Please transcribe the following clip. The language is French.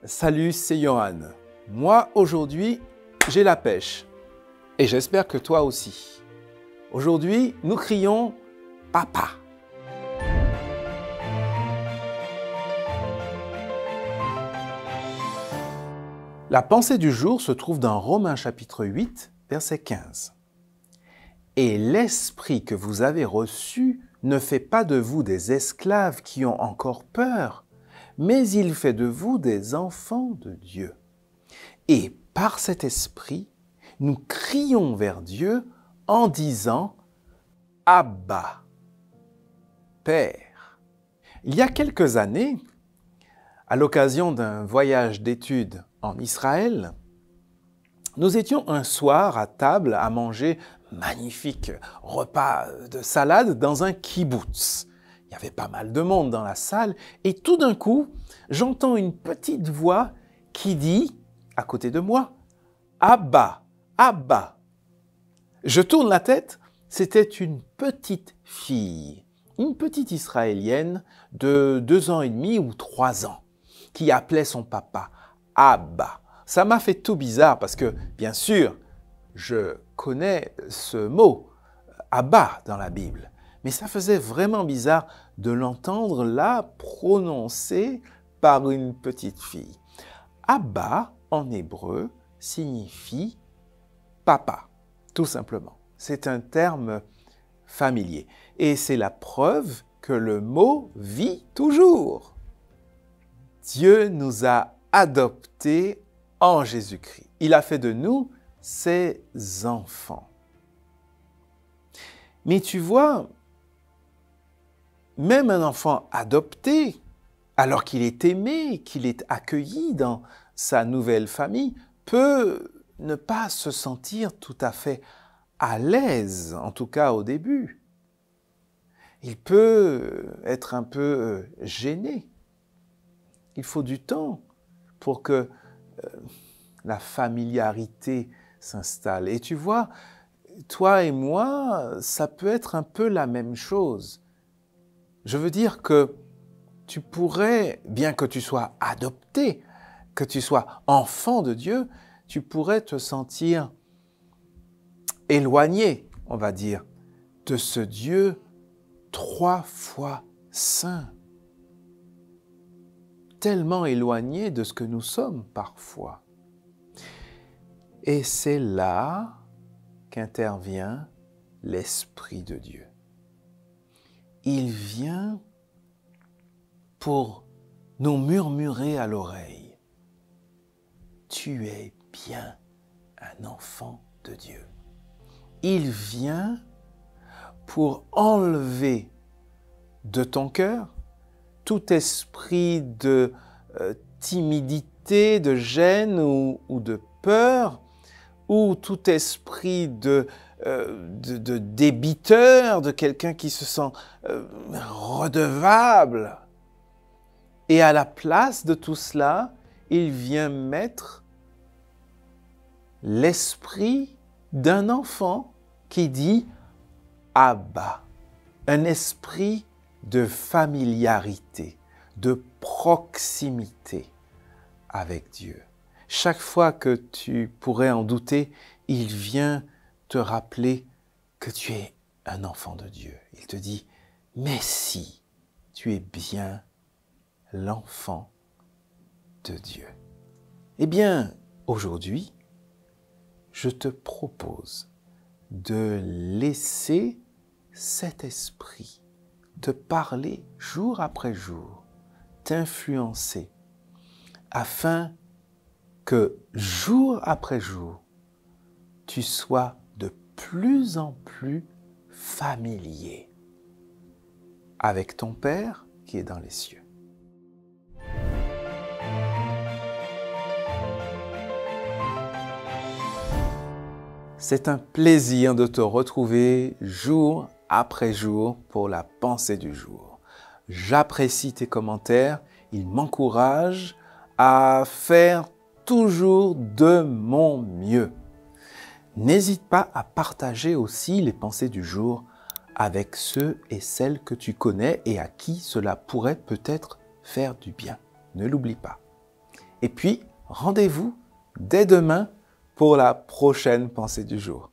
Salut, c'est Johan. Moi, aujourd'hui, j'ai la pêche. Et j'espère que toi aussi. Aujourd'hui, nous crions « Papa ». La pensée du jour se trouve dans Romains chapitre 8, verset 15. « Et l'esprit que vous avez reçu ne fait pas de vous des esclaves qui ont encore peur, mais il fait de vous des enfants de Dieu. Et par cet esprit, nous crions vers Dieu en disant « Abba, Père ». Il y a quelques années, à l'occasion d'un voyage d'études en Israël, nous étions un soir à table à manger magnifique repas de salade dans un kibbutz. Il y avait pas mal de monde dans la salle et tout d'un coup, j'entends une petite voix qui dit, à côté de moi, « Abba, Abba ». Je tourne la tête, c'était une petite fille, une petite Israélienne de 2 ans et demi ou 3 ans, qui appelait son papa « Abba ». Ça m'a fait tout bizarre parce que, bien sûr, je connais ce mot « Abba » dans la Bible. Mais ça faisait vraiment bizarre de l'entendre là prononcé par une petite fille. Abba, en hébreu, signifie papa, tout simplement. C'est un terme familier. Et c'est la preuve que le mot vit toujours. Dieu nous a adoptés en Jésus-Christ. Il a fait de nous ses enfants. Mais tu vois, même un enfant adopté, alors qu'il est aimé, qu'il est accueilli dans sa nouvelle famille, peut ne pas se sentir tout à fait à l'aise, en tout cas au début. Il peut être un peu gêné. Il faut du temps pour que la familiarité s'installe. Et tu vois, toi et moi, ça peut être un peu la même chose. Je veux dire que tu pourrais, bien que tu sois adopté, que tu sois enfant de Dieu, tu pourrais te sentir éloigné, on va dire, de ce Dieu 3 fois saint. Tellement éloigné de ce que nous sommes parfois. Et c'est là qu'intervient l'Esprit de Dieu. Il vient pour nous murmurer à l'oreille « Tu es bien un enfant de Dieu ». Il vient pour enlever de ton cœur tout esprit de timidité, de gêne ou de peur, ou tout esprit de débiteur, de quelqu'un qui se sent redevable. Et à la place de tout cela, il vient mettre l'esprit d'un enfant qui dit « Abba », un esprit de familiarité, de proximité avec Dieu. Chaque fois que tu pourrais en douter, il vient te rappeler que tu es un enfant de Dieu. Il te dit « Mais si tu es bien l'enfant de Dieu ». Eh bien, aujourd'hui, je te propose de laisser cet esprit te parler jour après jour, t'influencer, afin que jour après jour, tu sois de plus en plus familier avec ton Père qui est dans les cieux. C'est un plaisir de te retrouver jour après jour pour la pensée du jour. J'apprécie tes commentaires, ils m'encouragent à faire toujours de mon mieux. N'hésite pas à partager aussi les pensées du jour avec ceux et celles que tu connais et à qui cela pourrait peut-être faire du bien. Ne l'oublie pas. Et puis, rendez-vous dès demain pour la prochaine pensée du jour.